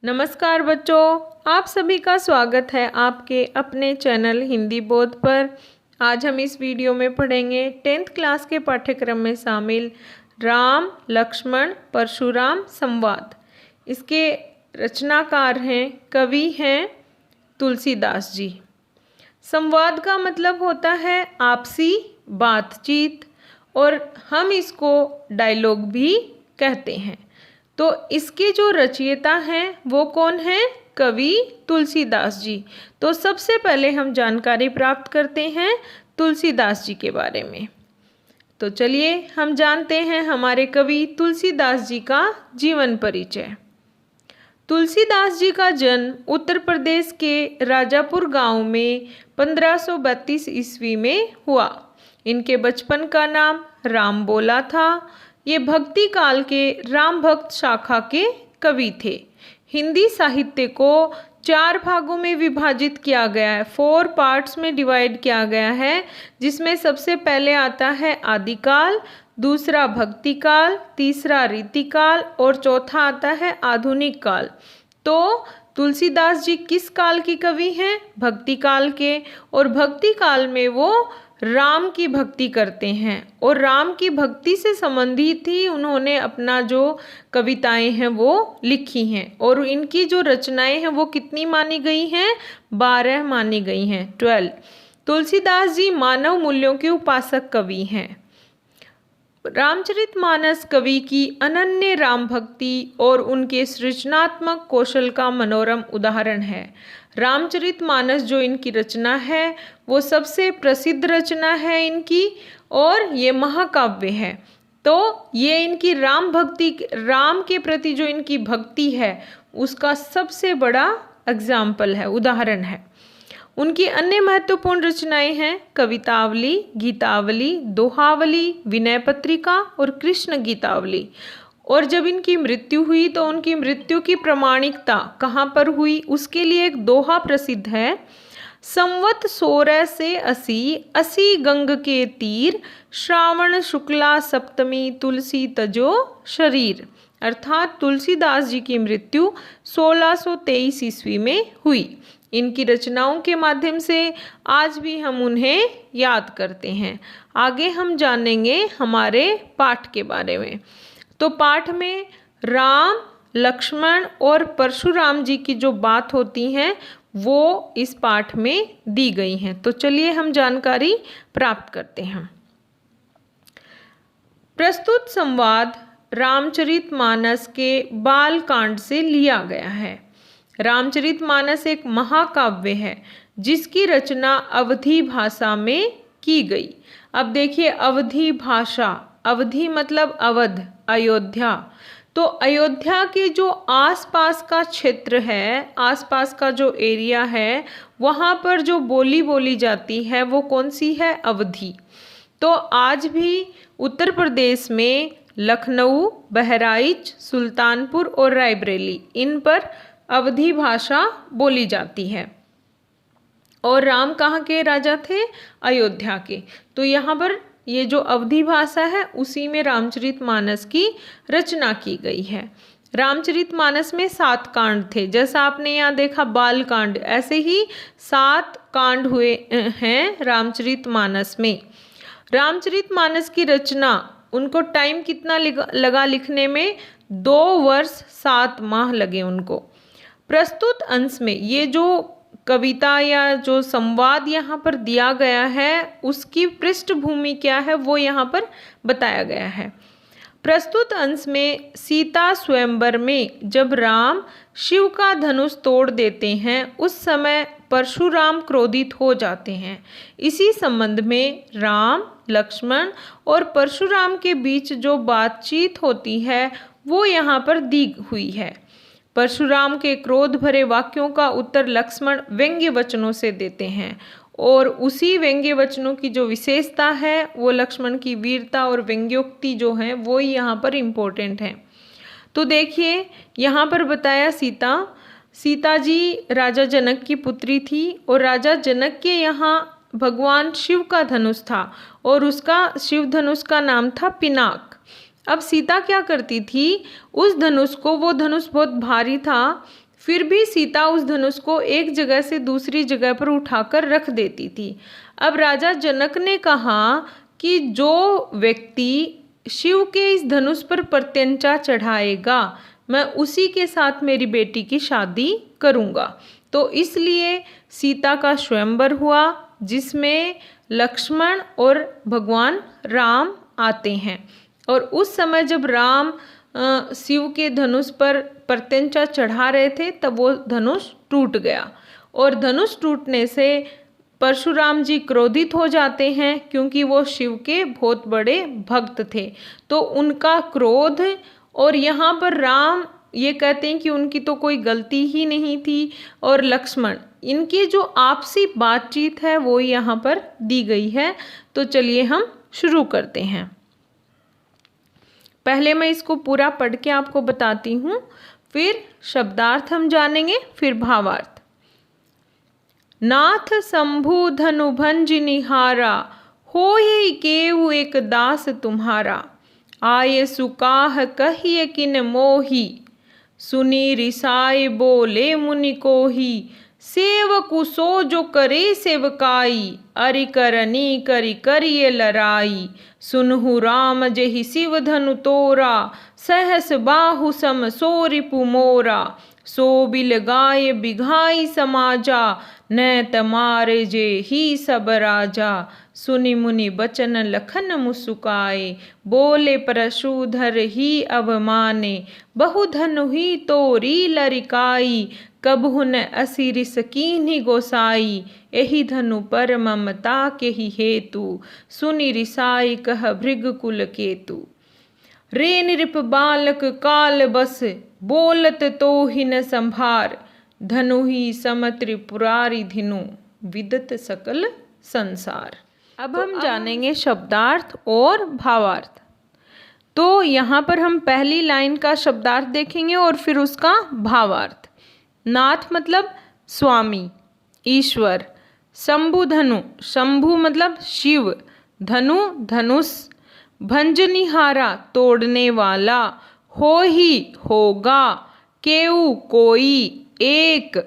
नमस्कार बच्चों, आप सभी का स्वागत है आपके अपने चैनल हिंदी बोध पर। आज हम इस वीडियो में पढ़ेंगे 10th क्लास के पाठ्यक्रम में शामिल राम लक्ष्मण परशुराम संवाद। इसके रचनाकार हैं, कवि हैं तुलसीदास जी। संवाद का मतलब होता है आपसी बातचीत और हम इसको डायलॉग भी कहते हैं। तो इसके जो रचयिता हैं वो कौन हैं? कवि तुलसीदास जी। तो सबसे पहले हम जानकारी प्राप्त करते हैं तुलसीदास जी के बारे में। तो चलिए हम जानते हैं हमारे कवि तुलसीदास जी का जीवन परिचय। तुलसीदास जी का जन्म उत्तर प्रदेश के राजापुर गांव में 1532 ईस्वी में हुआ। इनके बचपन का नाम राम बोला था। ये भक्ति काल के राम भक्त शाखा के कवि थे। हिंदी साहित्य को 4 भागों में विभाजित किया गया है, 4 पार्ट्स में डिवाइड किया गया है, जिसमें सबसे पहले आता है आदिकाल, दूसरा भक्ति काल, तीसरा रीतिकाल और चौथा आता है आधुनिक काल। तो तुलसीदास जी किस काल के कवि हैं? भक्ति काल के। और भक्ति काल में वो राम की भक्ति करते हैं और राम की भक्ति से संबंधित ही उन्होंने अपना जो कविताएं हैं वो लिखी हैं। और इनकी जो रचनाएं हैं वो कितनी मानी गई हैं? 12 मानी गई हैं, 12। तुलसीदास जी मानव मूल्यों के उपासक कवि हैं। रामचरितमानस कवि की अनन्य राम भक्ति और उनके सृजनात्मक कौशल का मनोरम उदाहरण है। रामचरितमानस जो इनकी रचना है वो सबसे प्रसिद्ध रचना है इनकी और ये महाकाव्य है। तो ये इनकी राम भक्ति, राम के प्रति जो इनकी भक्ति है उसका सबसे बड़ा एग्जाम्पल है, उदाहरण है। उनकी अन्य महत्वपूर्ण रचनाएं हैं कवितावली, गीतावली, दोहावली, विनय पत्रिका और कृष्ण गीतावली। और जब इनकी मृत्यु हुई तो उनकी मृत्यु की प्रमाणिकता कहाँ पर हुई? उसके लिए एक दोहा प्रसिद्ध है। संवत 16 से 80 गंग के तीर, श्रावण शुक्ला सप्तमी तुलसी तजो शरीर। अर्थात तुलसीदास जी की मृत्यु 1623 ईस्वी में हुई। इनकी रचनाओं के माध्यम से आज भी हम उन्हें याद करते हैं। आगे हम जानेंगे हमारे पाठ के बारे में। तो पाठ में राम, लक्ष्मण और परशुराम जी की जो बात होती हैं वो इस पाठ में दी गई हैं। तो चलिए हम जानकारी प्राप्त करते हैं। प्रस्तुत संवाद रामचरितमानस के बाल कांड से लिया गया है। रामचरितमानस एक महाकाव्य है जिसकी रचना अवधी भाषा में की गई। अब देखिए अवधी भाषा, अवधी मतलब अवध, अयोध्या। तो अयोध्या के जो आसपास का क्षेत्र है, आसपास का जो एरिया है, वहाँ पर जो बोली बोली जाती है वो कौन सी है? अवधी। तो आज भी उत्तर प्रदेश में लखनऊ, बहराइच, सुल्तानपुर और रायबरेली, इन पर अवधी भाषा बोली जाती है। और राम कहाँ के राजा थे? अयोध्या के। तो यहाँ पर ये जो अवधी भाषा है उसी में रामचरितमानस की रचना की गई है। रामचरितमानस में 7 कांड थे। जैसा आपने यहाँ देखा बाल कांड, ऐसे ही 7 कांड हुए हैं रामचरितमानस में। रामचरितमानस की रचना, उनको टाइम कितना लगा लिखने में? 2 वर्ष 7 माह लगे उनको। प्रस्तुत अंश में ये जो कविता या जो संवाद यहाँ पर दिया गया है उसकी पृष्ठभूमि क्या है वो यहाँ पर बताया गया है। प्रस्तुत अंश में सीता स्वयंवर में जब राम शिव का धनुष तोड़ देते हैं उस समय परशुराम क्रोधित हो जाते हैं। इसी संबंध में राम, लक्ष्मण और परशुराम के बीच जो बातचीत होती है वो यहाँ पर दी हुई है। परशुराम के क्रोध भरे वाक्यों का उत्तर लक्ष्मण व्यंग्य वचनों से देते हैं और उसी व्यंग्य वचनों की जो विशेषता है वो लक्ष्मण की वीरता और व्यंग्योक्ति जो है वो यहाँ पर इम्पोर्टेंट है। तो देखिए यहाँ पर बताया सीता जी राजा जनक की पुत्री थी और राजा जनक के यहाँ भगवान शिव का धनुष था और उसका शिव धनुष का नाम था पिनाक। अब सीता क्या करती थी? उस धनुष को, वो धनुष बहुत भारी था, फिर भी सीता उस धनुष को एक जगह से दूसरी जगह पर उठाकर रख देती थी। अब राजा जनक ने कहा कि जो व्यक्ति शिव के इस धनुष पर प्रत्यंचा चढ़ाएगा, मैं उसी के साथ मेरी बेटी की शादी करूँगा। तो इसलिए सीता का स्वयंवर हुआ, जिसमें लक्ष्मण और भगवान राम आते हैं। और उस समय जब राम शिव के धनुष पर प्रत्यंचा चढ़ा रहे थे, तब वो धनुष टूट गया। और धनुष टूटने से परशुराम जी क्रोधित हो जाते हैं, क्योंकि वो शिव के बहुत बड़े भक्त थे। तो उनका क्रोध, और यहाँ पर राम ये कहते हैं कि उनकी तो कोई गलती ही नहीं थी, और लक्ष्मण, इनकी जो आपसी बातचीत है वो यहाँ पर दी गई है। तो चलिए हम शुरू करते हैं। पहले मैं इसको पूरा पढ़ के आपको बताती हूँ, फिर शब्दार्थ हम जानेंगे, फिर भावार्थ। नाथ शंभु धनु भंज निहारा, होए केहु एक दास तुम्हारा। आये सुकाह कहिए किन मोही, सुनी रिसाए बोले मुनि कोही। सेवकु सो जो करे सेवकाई, अरि करनी करि करिए लराई। सुनहु राम जेहि शिव धनु तोरा, सहस बाहु सम सो रिपु मोरा। सो बिल गाय बिघाई समाजा, न तमारे जे ही सब राजा। सुनि मुनि बचन लखन मुसुकाए, बोले परशुधर ही अवमाने। बहु धनु ही तोरी लरिकाई, कबहु न असिर सकीन्हि गोसाई। एहि धनु पर ममता के ही हेतु, सुनि रिसाई कह भृग कुल केतु। रे नृप बालक काल बस, बोलत तो ही न संभार। धनु ही सम त्रिपुरारी धिनु, विदत सकल संसार। अब हम जानेंगे शब्दार्थ और भावार्थ। तो यहाँ पर हम पहली लाइन का शब्दार्थ देखेंगे और फिर उसका भावार्थ। नाथ मतलब स्वामी, ईश्वर। शंभु धनु, शंभु मतलब शिव, धनु धनुष। भंजनिहारा तोड़ने वाला, हो ही होगा, केऊ कोई, एक,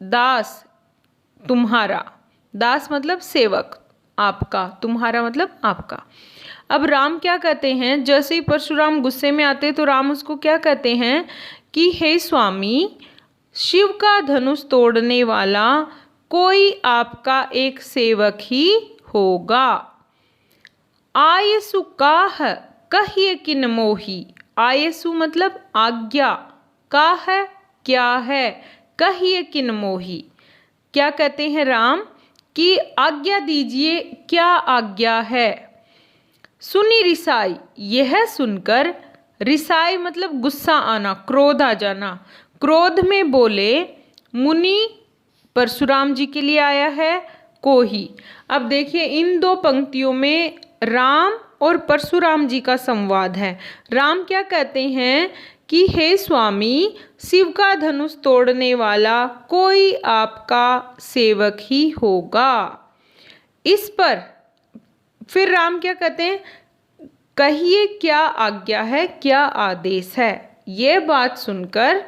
दास तुम्हारा। दास मतलब सेवक आपका, तुम्हारा मतलब आपका। अब राम क्या कहते हैं, जैसे ही परशुराम गुस्से में आते तो राम उसको क्या कहते हैं कि हे स्वामी, शिव का धनुष तोड़ने वाला कोई आपका एक सेवक ही होगा। आयसु काह कहिए किन मोही। आयसु मतलब आज्ञा, का है क्या है, कहिए किन मोही। क्या कहते हैं राम कि आज्ञा दीजिए, क्या आज्ञा है। सुनी रिसाई, यह सुनकर, रिसाई मतलब गुस्सा आना, क्रोध आ जाना। क्रोध में बोले, मुनि परशुराम जी के लिए आया है, कोही। अब देखिए इन दो पंक्तियों में राम और परशुराम जी का संवाद है। राम क्या कहते हैं कि हे स्वामी, शिव का धनुष तोड़ने वाला कोई आपका सेवक ही होगा। इस पर फिर राम क्या कहते हैं, कहिए क्या आज्ञा है, क्या आदेश है। ये बात सुनकर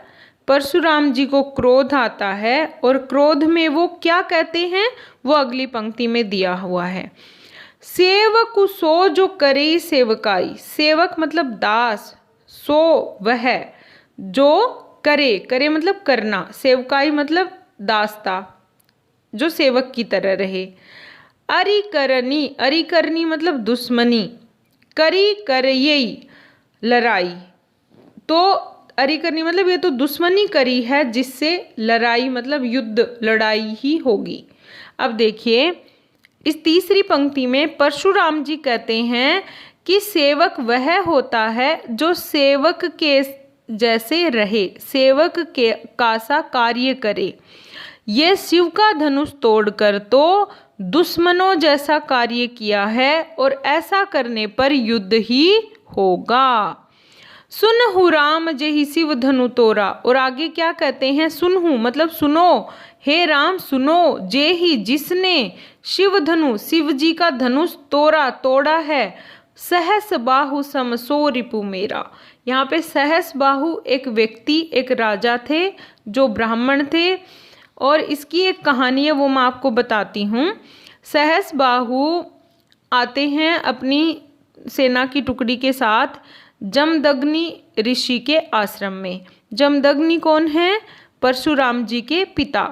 परशुराम जी को क्रोध आता है, और क्रोध में वो क्या कहते हैं वो अगली पंक्ति में दिया हुआ है। सेवकु सो जो करे सेवकाई। सेवक मतलब दास, सो वह जो करे, करे मतलब करना, सेवकाई मतलब दासता, जो सेवक की तरह रहे। अरि करनी, अरि करनी मतलब दुश्मनी, करी करयई लड़ाई। तो अरि करनी मतलब ये तो दुश्मनी करी है, जिससे लड़ाई मतलब युद्ध, लड़ाई ही होगी। अब देखिए इस तीसरी पंक्ति में परशुराम जी कहते हैं कि सेवक वह होता है जो सेवक के जैसे रहे, सेवक के का सा कार्य करे। ये शिव का धनुष तोड़कर तो दुश्मनों जैसा कार्य किया है, और ऐसा करने पर युद्ध ही होगा। सुनहु राम जेहि शिव धनु तोरा। और आगे क्या कहते हैं, सुनहु मतलब सुनो, हे राम सुनो, जेहि जिसने शिव धनु, शिव जी का धनुष तोड़ा, तोड़ा है। सहस बाहु सम सो रिपु मेरा। यहाँ पे सहस्बाहु एक व्यक्ति, एक राजा थे जो ब्राह्मण थे, और इसकी एक कहानी है वो मैं आपको बताती हूँ। सहस्बाहु आते हैं अपनी सेना की टुकड़ी के साथ जमदग्नि ऋषि के आश्रम में। जमदग्नि कौन है? परशुराम जी के पिता।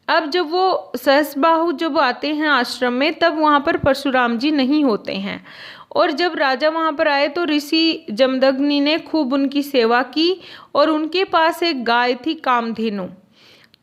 अब जब वो सहस्बाहु जब आते हैं आश्रम में, तब वहाँ पर परशुराम जी नहीं होते हैं, और जब राजा वहाँ पर आए तो ऋषि जमदग्नि ने खूब उनकी सेवा की, और उनके पास एक गाय थी कामधेनु।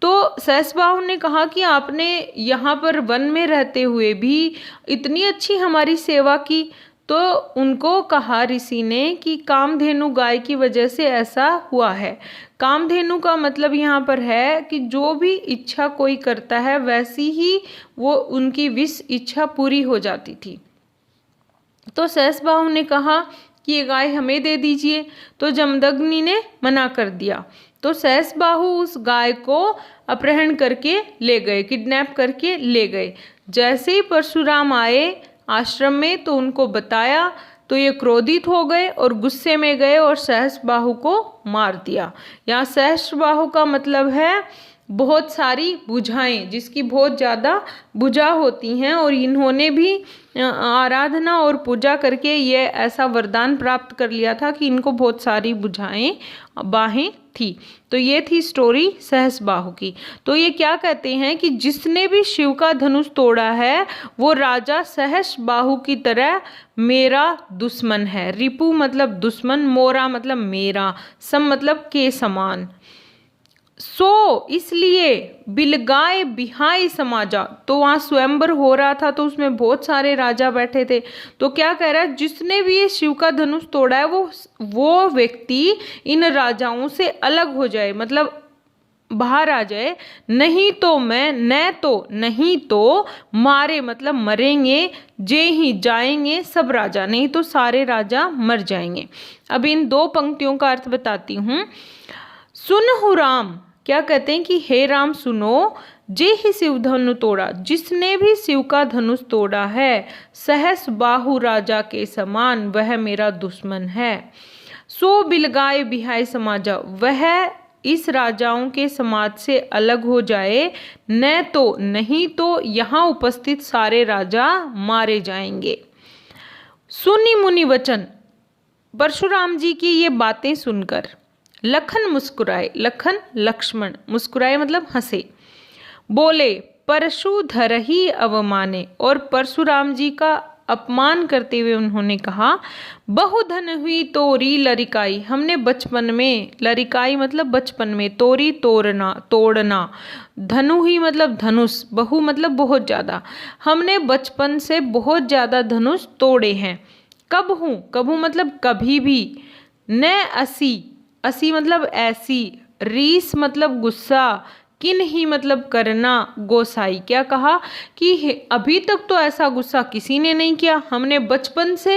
तो सहस्बाहु ने कहा कि आपने यहाँ पर वन में रहते हुए भी इतनी अच्छी हमारी सेवा की। तो उनको कहा ऋषि ने कि कामधेनु गाय की वजह से ऐसा हुआ है। कामधेनु का मतलब यहाँ पर है कि जो भी इच्छा कोई करता है वैसी ही वो उनकी विश इच्छा पूरी हो जाती थी। तो सहस्बाहु ने कहा कि ये गाय हमें दे दीजिए, तो जमदग्नि ने मना कर दिया। तो सहस्बाहु उस गाय को अपहरण करके ले गए, किडनैप करके ले गए। जैसे ही परशुराम आए आश्रम में तो उनको बताया, तो ये क्रोधित हो गए और गुस्से में गए और सहस्बाहु को मार दिया। यहाँ सहस्बाहु का मतलब है बहुत सारी भुजाएं, जिसकी बहुत ज़्यादा भुजा होती हैं, और इन्होंने भी आराधना और पूजा करके ये ऐसा वरदान प्राप्त कर लिया था कि इनको बहुत सारी भुजाएं, बाहें थी। तो ये थी स्टोरी सहस्बाहु की। तो ये क्या कहते हैं कि जिसने भी शिव का धनुष तोड़ा है वो राजा सहस्बाहु की तरह मेरा दुश्मन है। रिपु मतलब दुश्मन, मोरा मतलब मेरा, सम मतलब के समान। सो इसलिए बिलगाय बिहाई समाजा, तो वहाँ स्वयंवर हो रहा था, तो उसमें बहुत सारे राजा बैठे थे। तो क्या कह रहा है, जिसने भी ये शिव का धनुष तोड़ा है वो व्यक्ति इन राजाओं से अलग हो जाए, मतलब बाहर आ जाए। नहीं तो मैं, न तो नहीं तो मारे मतलब मरेंगे, जे ही जाएंगे सब राजा, नहीं तो सारे राजा मर जाएंगे। अब इन दो पंक्तियों का अर्थ बताती हूँ। सुनहु राम, क्या कहते हैं कि हे राम सुनो, जे ही शिव धनु तोड़ा, जिसने भी शिव का धनुष तोड़ा है, सहस्बाहु राजा के समान वह मेरा दुश्मन है। सो बिलगाय बिहाय समाजा, वह इस राजाओं के समाज से अलग हो जाए, न तो नहीं तो यहाँ उपस्थित सारे राजा मारे जाएंगे। सुनि मुनि वचन, परशुराम जी की ये बातें सुनकर लखन मुस्कुराए, लखन लक्ष्मण, मुस्कुराए मतलब हंसे, बोले परशुधर ही अवमाने, और परशुराम जी का अपमान करते हुए उन्होंने कहा बहुधन हुई तोरी लरिकाई, हमने बचपन में, लरिकाई मतलब बचपन में, तोरी तोड़ना, तोड़ना, धनु ही मतलब धनुष, बहु मतलब बहुत ज़्यादा, हमने बचपन से बहुत ज़्यादा धनुष तोड़े हैं। कब हूँ, कबू मतलब कभी भी, न असी, असी मतलब ऐसी, रीस मतलब गुस्सा, किन ही मतलब करना, गोसाई, क्या कहा कि अभी तक तो ऐसा गुस्सा किसी ने नहीं किया, हमने बचपन से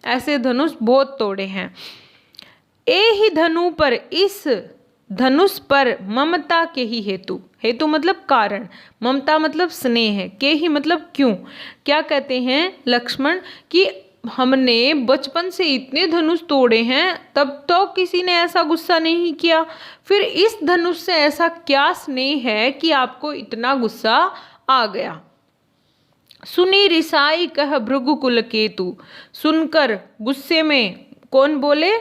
ऐसे धनुष बहुत तोड़े हैं। ए ही धनु पर, इस धनुष पर ममता के ही हेतु, हेतु मतलब कारण, ममता मतलब स्नेह, के ही मतलब क्यों। क्या कहते हैं लक्ष्मण कि हमने बचपन से इतने धनुष तोड़े हैं तब तो किसी ने ऐसा गुस्सा नहीं किया, फिर इस धनुष से ऐसा क्या स्नेह है कि आपको इतना गुस्सा आ गया। सुनी रिसाई कह भृगुकुल केतु, सुनकर गुस्से में कौन बोले,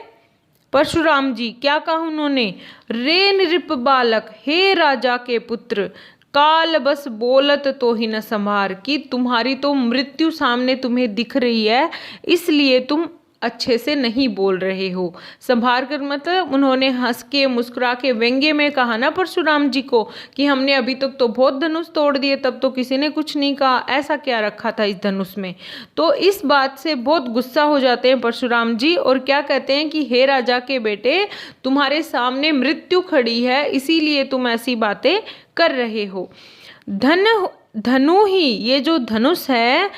परशुराम जी। क्या कहा उन्होंने, रे नृप बालक, हे राजा के पुत्र, काल बस बोलत तो ही न संभार, कि तुम्हारी तो मृत्यु सामने तुम्हें दिख रही है, इसलिए तुम अच्छे से नहीं बोल रहे हो। संभार कर मतलब उन्होंने हंस के मुस्कुरा के व्यंग्य में कहा ना परशुराम जी को कि हमने अभी तक तो बहुत धनुष तोड़ दिए, तब तो किसी ने कुछ नहीं कहा, ऐसा क्या रखा था इस धनुष में। तो इस बात से बहुत गुस्सा हो जाते हैं परशुराम जी, और क्या कहते हैं कि हे राजा के बेटे, तुम्हारे सामने मृत्यु खड़ी है, इसीलिए तुम ऐसी बातें कर रहे हो। धनु ही, ये जो धनुष है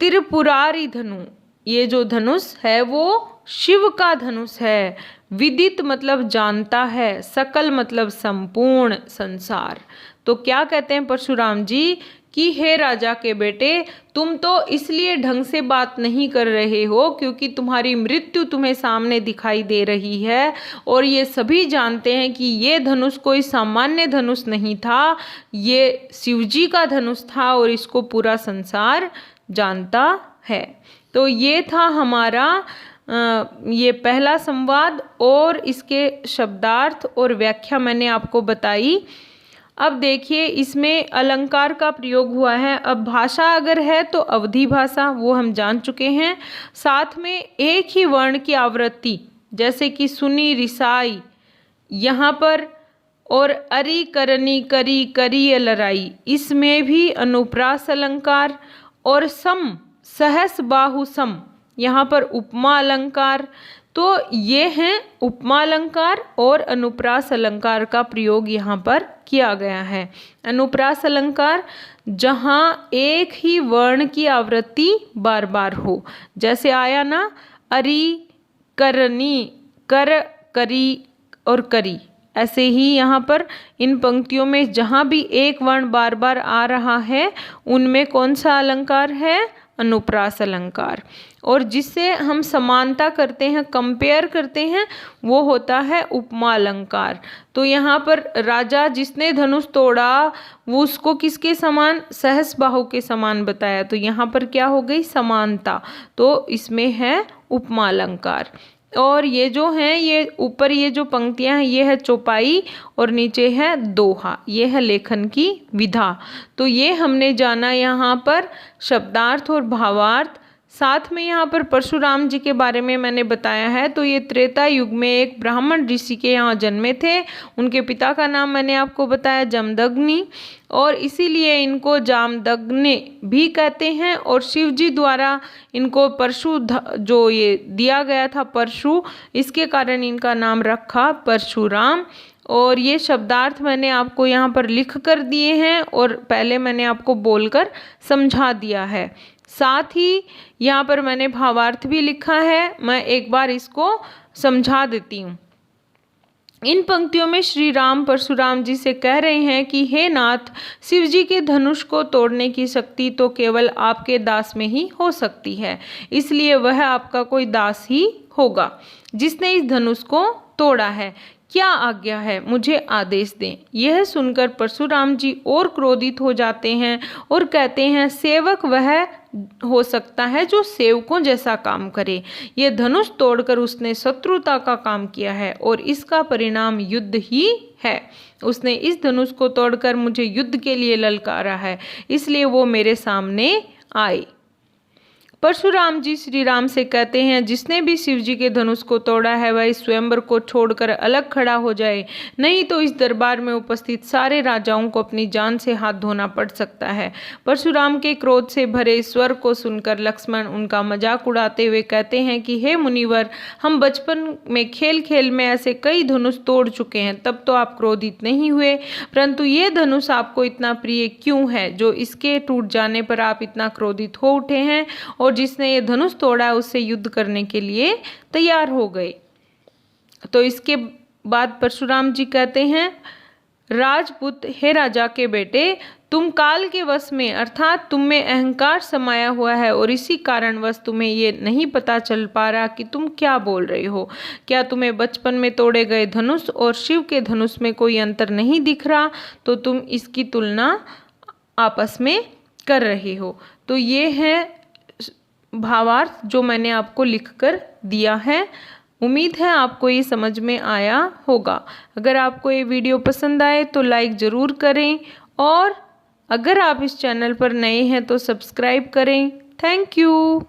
त्रिपुरारी धनु, ये जो धनुष है वो शिव का धनुष है, विदित मतलब जानता है, सकल मतलब संपूर्ण संसार। तो क्या कहते हैं परशुराम जी कि हे राजा के बेटे, तुम तो इसलिए ढंग से बात नहीं कर रहे हो क्योंकि तुम्हारी मृत्यु तुम्हें सामने दिखाई दे रही है, और ये सभी जानते हैं कि ये धनुष कोई सामान्य धनुष नहीं था, ये शिवजी का धनुष था और इसको पूरा संसार जानता है। तो ये था हमारा ये पहला संवाद, और इसके शब्दार्थ और व्याख्या मैंने आपको बताई। अब देखिए इसमें अलंकार का प्रयोग हुआ है। अब भाषा अगर है तो अवधी भाषा, वो हम जान चुके हैं। साथ में एक ही वर्ण की आवृत्ति, जैसे कि सुनी, रिसाई यहाँ पर, और अरी, करनी, करी, करी, लड़ाई, इसमें भी अनुप्रास अलंकार, और सम, सहस, बाहु, सम, यहाँ पर उपमा अलंकार। तो ये हैं उपमा अलंकार और अनुप्रास अलंकार का प्रयोग यहाँ पर किया गया है। अनुप्रास अलंकार जहाँ एक ही वर्ण की आवृत्ति बार बार हो, जैसे आया ना अरी, करनी, कर, करी और करी, ऐसे ही यहाँ पर इन पंक्तियों में जहाँ भी एक वर्ण बार बार आ रहा है उनमें कौन सा अलंकार है? अनुप्रास अलंकार। और जिससे हम समानता करते हैं, कंपेयर करते हैं, वो होता है उपमा अलंकार। तो यहाँ पर राजा जिसने धनुष तोड़ा वो उसको किसके समान? सहस बाहु के समान बताया, तो यहाँ पर क्या हो गई? समानता। तो इसमें है उपमा अलंकार। और ये जो हैं, ये ऊपर ये जो पंक्तियां हैं ये है चौपाई और नीचे है दोहा, ये है लेखन की विधा। तो ये हमने जाना यहाँ पर शब्दार्थ और भावार्थ। साथ में यहाँ पर परशुराम जी के बारे में मैंने बताया है। तो ये त्रेता युग में एक ब्राह्मण ऋषि के यहाँ जन्मे थे। उनके पिता का नाम मैंने आपको बताया जमदग्नि, और इसीलिए इनको जामदग्नि भी कहते हैं। और शिव जी द्वारा इनको परशु जो ये दिया गया था परशु, इसके कारण इनका नाम रखा परशुराम। और ये शब्दार्थ मैंने आपको यहाँ पर लिख कर दिए हैं और पहले मैंने आपको बोलकर समझा दिया है। साथ ही यहाँ पर मैंने भावार्थ भी लिखा है, मैं एक बार इसको समझा देती हूँ। इन पंक्तियों में श्री राम परशुराम जी से कह रहे हैं कि हे नाथ, शिव जी के धनुष को तोड़ने की शक्ति तो केवल आपके दास में ही हो सकती है, इसलिए वह आपका कोई दास ही होगा जिसने इस धनुष को तोड़ा है। क्या आज्ञा है, मुझे आदेश दें। यह सुनकर परशुराम जी और क्रोधित हो जाते हैं और कहते हैं, सेवक वह हो सकता है जो सेवकों जैसा काम करे। यह धनुष तोड़कर उसने शत्रुता का काम किया है और इसका परिणाम युद्ध ही है। उसने इस धनुष को तोड़कर मुझे युद्ध के लिए ललकारा है, इसलिए वो मेरे सामने आए। परशुराम जी श्री राम से कहते हैं, जिसने भी शिव जी के धनुष को तोड़ा है वह इस स्वयंवर को छोड़कर अलग खड़ा हो जाए, नहीं तो इस दरबार में उपस्थित सारे राजाओं को अपनी जान से हाथ धोना पड़ सकता है। परशुराम के क्रोध से भरे स्वर को सुनकर लक्ष्मण उनका मजाक उड़ाते हुए कहते हैं कि हे मुनिवर, हम बचपन में खेल खेल में ऐसे कई धनुष तोड़ चुके हैं, तब तो आप क्रोधित नहीं हुए, परंतु ये धनुष आपको इतना प्रिय क्यों है जो इसके टूट जाने पर आप इतना क्रोधित हो उठे हैं और जिसने ये धनुष तोड़ा उससे युद्ध करने के लिए तैयार हो गए। तो इसके बाद परशुराम जी कहते हैं, राजपुत, हे राजा के बेटे, तुम काल के वश में अर्थात तुम में अहंकार समाया हुआ है और इसी कारणवश तुम्हें ये नहीं पता चल पा रहा कि तुम क्या बोल रहे हो। क्या तुम्हें बचपन में तोड़े गए धनुष और शिव के धनुष में कोई अंतर नहीं दिख रहा? तो तुम इसकी तुलना आपस में कर रहे हो। तो ये है भावार्थ जो मैंने आपको लिखकर दिया है। उम्मीद है आपको ये समझ में आया होगा। अगर आपको ये वीडियो पसंद आए तो लाइक ज़रूर करें, और अगर आप इस चैनल पर नए हैं तो सब्सक्राइब करें। Thank you.